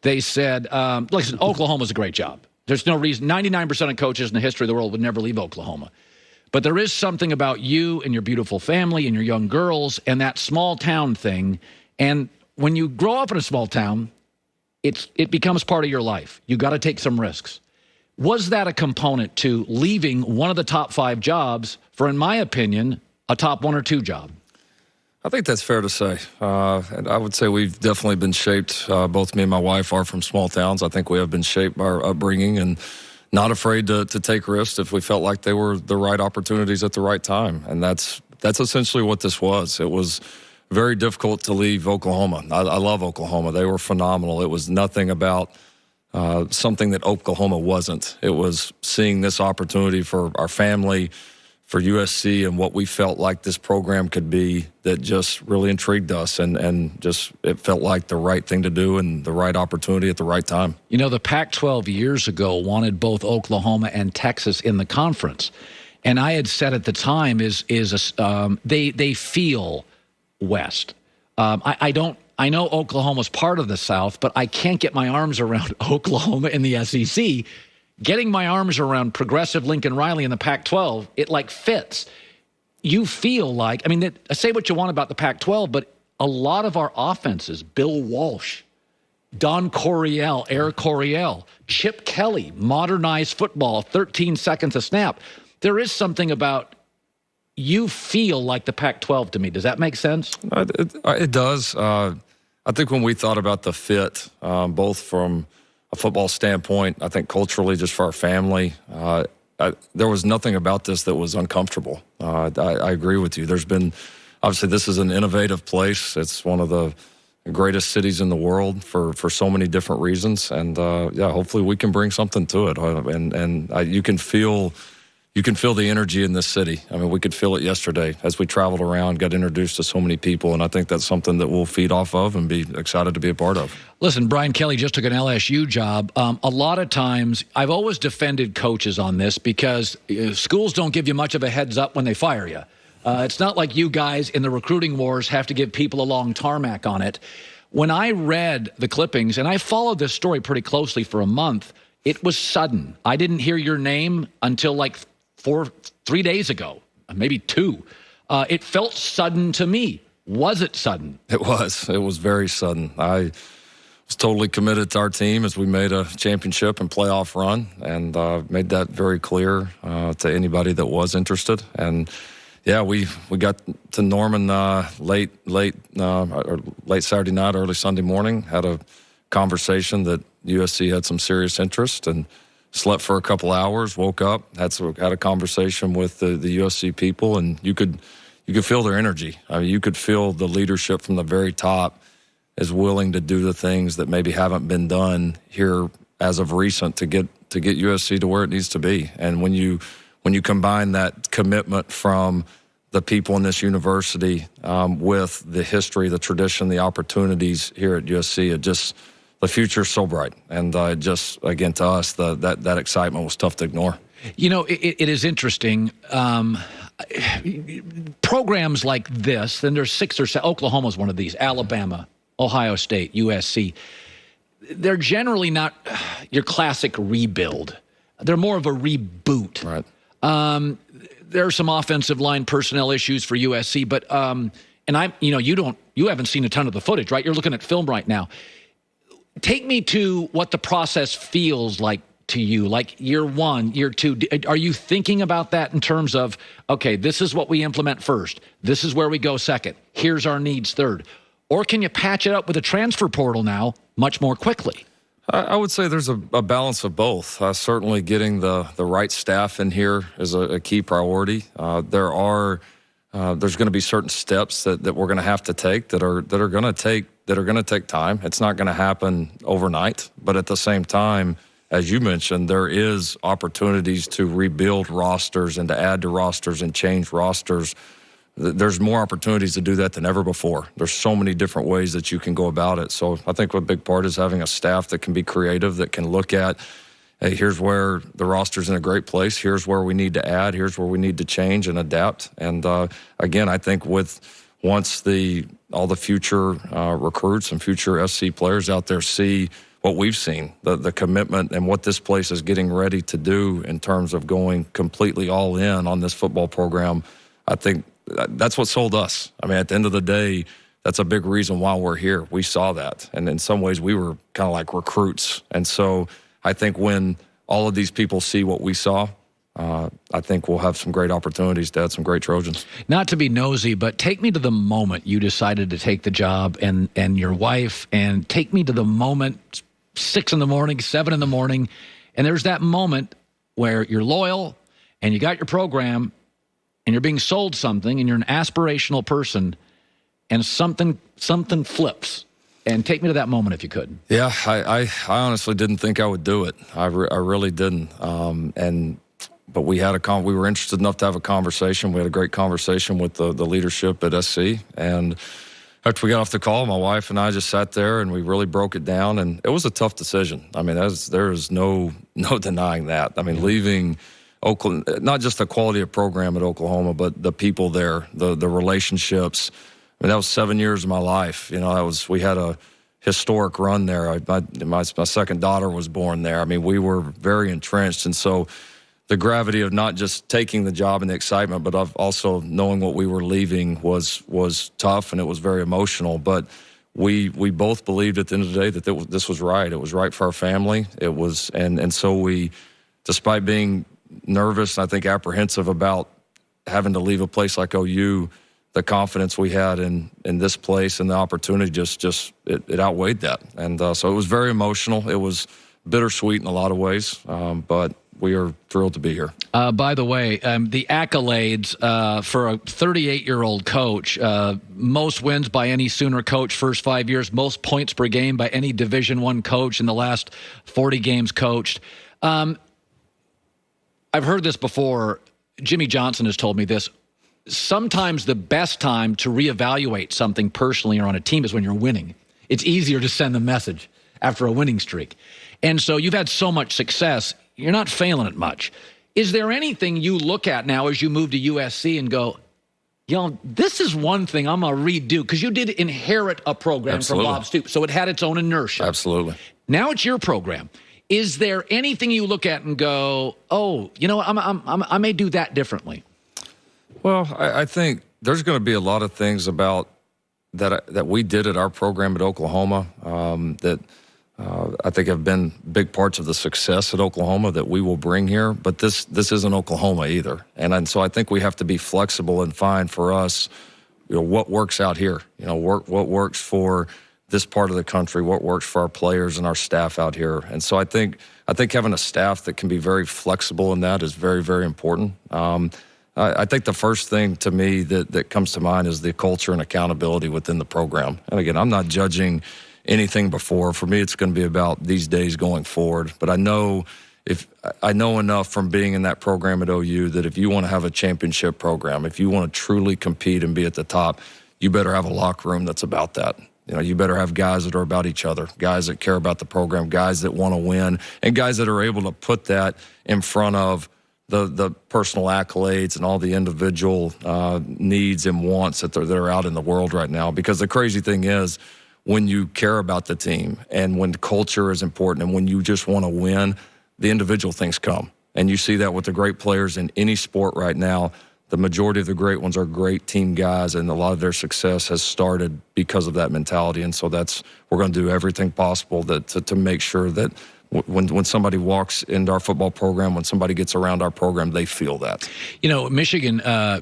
They said, listen, Oklahoma's a great job. There's no reason. 99% of coaches in the history of the world would never leave Oklahoma. But there is something about you and your beautiful family and your young girls and that small town thing. And when you grow up in a small town, it becomes part of your life. You got to take some risks. Was that a component to leaving one of the top 5 jobs for, in my opinion, a top 1 or 2 job? I think that's fair to say. And I would say we've definitely been shaped, both me and my wife are from small towns. I think we have been shaped by our upbringing and not afraid to take risks if we felt like they were the right opportunities at the right time. And that's essentially what this was. It was very difficult to leave Oklahoma. I love Oklahoma. They were phenomenal. It was nothing about something that Oklahoma wasn't. It was seeing this opportunity for our family, for USC, and what we felt like this program could be that just really intrigued us, and just it felt like the right thing to do and the right opportunity at the right time. You know, the Pac-12 years ago wanted both Oklahoma and Texas in the conference. And I had said at the time they feel West. I know Oklahoma's part of the South, but I can't get my arms around Oklahoma in the SEC. Getting my arms around progressive Lincoln Riley in the Pac-12, it like fits. You feel like, I mean, say what you want about the Pac-12, but a lot of our offenses, Bill Walsh, Don Coryell, Eric Coryell, Chip Kelly, modernized football, 13 seconds a snap. There is something about you feel like the Pac-12 to me. Does that make sense? It does. I think when we thought about the fit, both from a football standpoint, I think culturally, just for our family, there was nothing about this that was uncomfortable. I agree with you. There's been, obviously, this is an innovative place. It's one of the greatest cities in the world for so many different reasons. And, yeah, hopefully we can bring something to it. And you can feel the energy in this city. I mean, we could feel it yesterday as we traveled around, got introduced to so many people, and I think that's something that we'll feed off of and be excited to be a part of. Listen, Brian Kelly just took an LSU job. A lot of times, I've always defended coaches on this because schools don't give you much of a heads up when they fire you. It's not like you guys in the recruiting wars have to give people a long tarmac on it. When I read the clippings, and I followed this story pretty closely for a month, it was sudden. I didn't hear your name until like 3 days ago, maybe 2. It felt sudden to me. Was it sudden? It was. It was very sudden. I was totally committed to our team as we made a championship and playoff run, and made that very clear to anybody that was interested. And yeah, we got to Norman late Saturday night, early Sunday morning. Had a conversation that USC had some serious interest, and slept for a couple hours, woke up, had a conversation with the USC people, and you could feel their energy. I mean, you could feel the leadership from the very top is willing to do the things that maybe haven't been done here as of recent to get USC to where it needs to be. And when you combine that commitment from the people in this university with the history, the tradition, the opportunities here at USC, the future's so bright. And just, again, to us, that excitement was tough to ignore. You know, it is interesting. Programs like this, and there's 6 or 7, Oklahoma's one of these, Alabama, Ohio State, USC. They're generally not your classic rebuild. They're more of a reboot. Right. There are some offensive line personnel issues for USC, but you haven't seen a ton of the footage, right? You're looking at film right now. Take me to what the process feels like to you, like year 1, year 2. Are you thinking about that in terms of, okay, this is what we implement first, this is where we go second, here's our needs third? Or can you patch it up with a transfer portal now much more quickly? I would say there's a balance of both. Certainly getting the right staff in here is a key priority. There's going to be certain steps that we're going to have to take that are going to take time. It's not going to happen overnight, but at the same time, as you mentioned, there is opportunities to rebuild rosters and to add to rosters and change rosters. There's more opportunities to do that than ever before. There's so many different ways that you can go about it. So I think a big part is having a staff that can be creative, that can look at, hey, here's where the roster's in a great place. Here's where we need to add. Here's where we need to change and adapt. And again, I think once all the future recruits and future SC players out there see what we've seen, the commitment and what this place is getting ready to do in terms of going completely all in on this football program. I think that's what sold us. I mean, at the end of the day, that's a big reason why we're here. We saw that. And in some ways, we were kind of like recruits. And so I think when all of these people see what we saw, I think we'll have some great opportunities to add some great Trojans. Not to be nosy, but take me to the moment you decided to take the job and your wife, and take me to the moment, 6 in the morning, 7 in the morning, and there's that moment where you're loyal and you got your program and you're being sold something and you're an aspirational person and something flips. And take me to that moment if you could. Yeah, I honestly didn't think I would do it. I really didn't. But we were interested enough to have a conversation. We had a great conversation with the leadership at SC. And after we got off the call, my wife and I just sat there and we really broke it down. And it was a tough decision. I mean, there is no denying that. I mean, leaving Oakland, not just the quality of program at Oklahoma, but the people there, the relationships. I mean, that was 7 years of my life. You know, we had a historic run there. My second daughter was born there. I mean, we were very entrenched. And so the gravity of not just taking the job and the excitement, but of also knowing what we were leaving was tough, and it was very emotional. But we both believed at the end of the day that this was right. It was right for our family. It was, and so we, despite being nervous, I think apprehensive about having to leave a place like OU, the confidence we had in this place and the opportunity it outweighed that. And so it was very emotional. It was bittersweet in a lot of ways, but we are thrilled to be here. By the way, the accolades for a 38-year-old coach, most wins by any Sooner coach first 5 years, most points per game by any Division I coach in the last 40 games coached. I've heard this before. Jimmy Johnson has told me this. Sometimes the best time to reevaluate something personally or on a team is when you're winning. It's easier to send the message after a winning streak. And so you've had so much success, you're not failing it much. Is there anything you look at now as you move to USC and go, this is one thing I'm going to redo? Because you did inherit a program Absolutely. from Bob Stoops, so it had its own inertia. Absolutely. Now it's your program. Is there anything you look at and go, I may do that differently? Well, I think there's going to be a lot of things about that we did at our program at Oklahoma that I think have been big parts of the success at Oklahoma that we will bring here. But this isn't Oklahoma either, and so I think we have to be flexible and find for us, what works out here. What works for this part of the country, what works for our players and our staff out here. And so I think having a staff that can be very flexible in that is very, very important. I think the first thing to me that comes to mind is the culture and accountability within the program. And again, I'm not judging anything before. For me, it's going to be about these days going forward. But I know enough from being in that program at OU that if you want to have a championship program, if you want to truly compete and be at the top, you better have a locker room that's about that. You better have guys that are about each other, guys that care about the program, guys that want to win, and guys that are able to put that in front of the personal accolades and all the individual needs and wants that are out in the world right now. Because the crazy thing is, when you care about the team and when culture is important and when you just want to win, the individual things come. And you see that with the great players in any sport right now. The majority of the great ones are great team guys, and a lot of their success has started because of that mentality. And so we're going to do everything possible to make sure that when somebody walks into our football program, when somebody gets around our program, they feel that. Michigan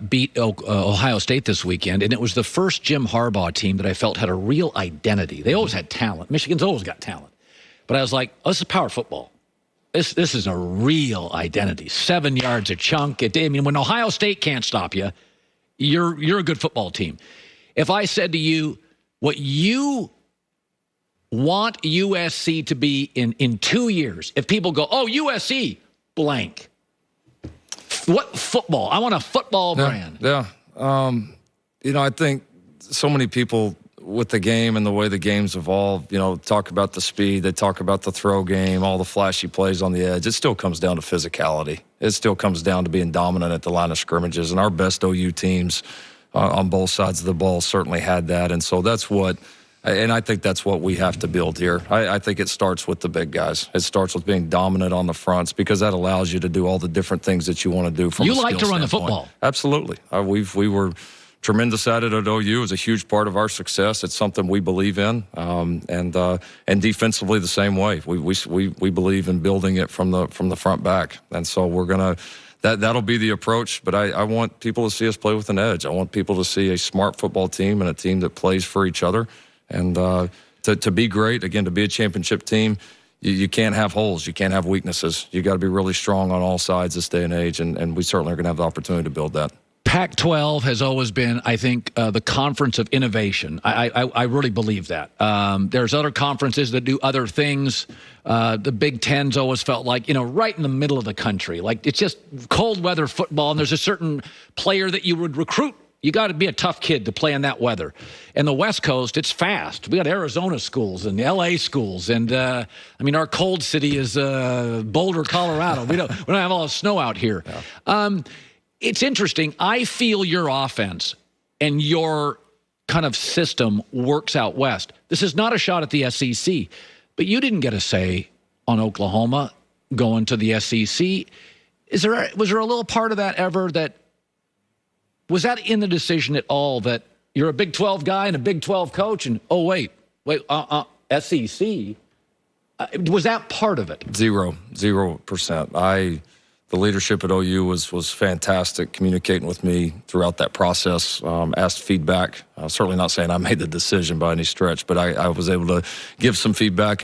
beat Ohio State this weekend, and it was the first Jim Harbaugh team that I felt had a real identity. They always had talent. Michigan's always got talent. But I was like, this is power football. This is a real identity. 7 yards a chunk. When Ohio State can't stop you, you're a good football team. If I said to you what you want USC to be in 2 years, if people go, USC, blank. What football? I want a football brand. Yeah. I think so many people with the game and the way the game's evolved, talk about the speed, they talk about the throw game, all the flashy plays on the edge. It still comes down to physicality. It still comes down to being dominant at the line of scrimmages. And our best OU teams on both sides of the ball certainly had that. And so that's what And I think that's what we have to build here. I think it starts with the big guys. It starts with being dominant on the fronts because that allows you to do all the different things that you want to do from a skill like to run the standpoint. football. Absolutely. We were tremendous at it at OU. It was a huge part of our success. It's something we believe in, and defensively the same way. We believe in building it from the front back, and so we're gonna. That'll be the approach, but I want people to see us play with an edge. I want people to see a smart football team and a team that plays for each other. And to be great, again, to be a championship team, you can't have holes. You can't have weaknesses. You got to be really strong on all sides this day and age, and we certainly are going to have the opportunity to build that. Pac-12 has always been, I think, the conference of innovation. I really believe that. There's other conferences that do other things. The Big Ten's always felt like, right in the middle of the country. Like, it's just cold weather football, and there's a certain player that you would recruit. You got to be a tough kid to play in that weather. And the West Coast, it's fast. We got Arizona schools and LA schools, and our cold city is Boulder, Colorado. We don't have all the snow out here. Yeah. It's interesting. I feel your offense and your kind of system works out west. This is not a shot at the SEC, but you didn't get a say on Oklahoma going to the SEC. Was there a little part of that ever that was that in the decision at all that you're a Big 12 guy and a Big 12 coach and SEC? Was that part of it? 0%. The leadership at OU was fantastic, communicating with me throughout that process, asked feedback. Certainly not saying I made the decision by any stretch, but I was able to give some feedback.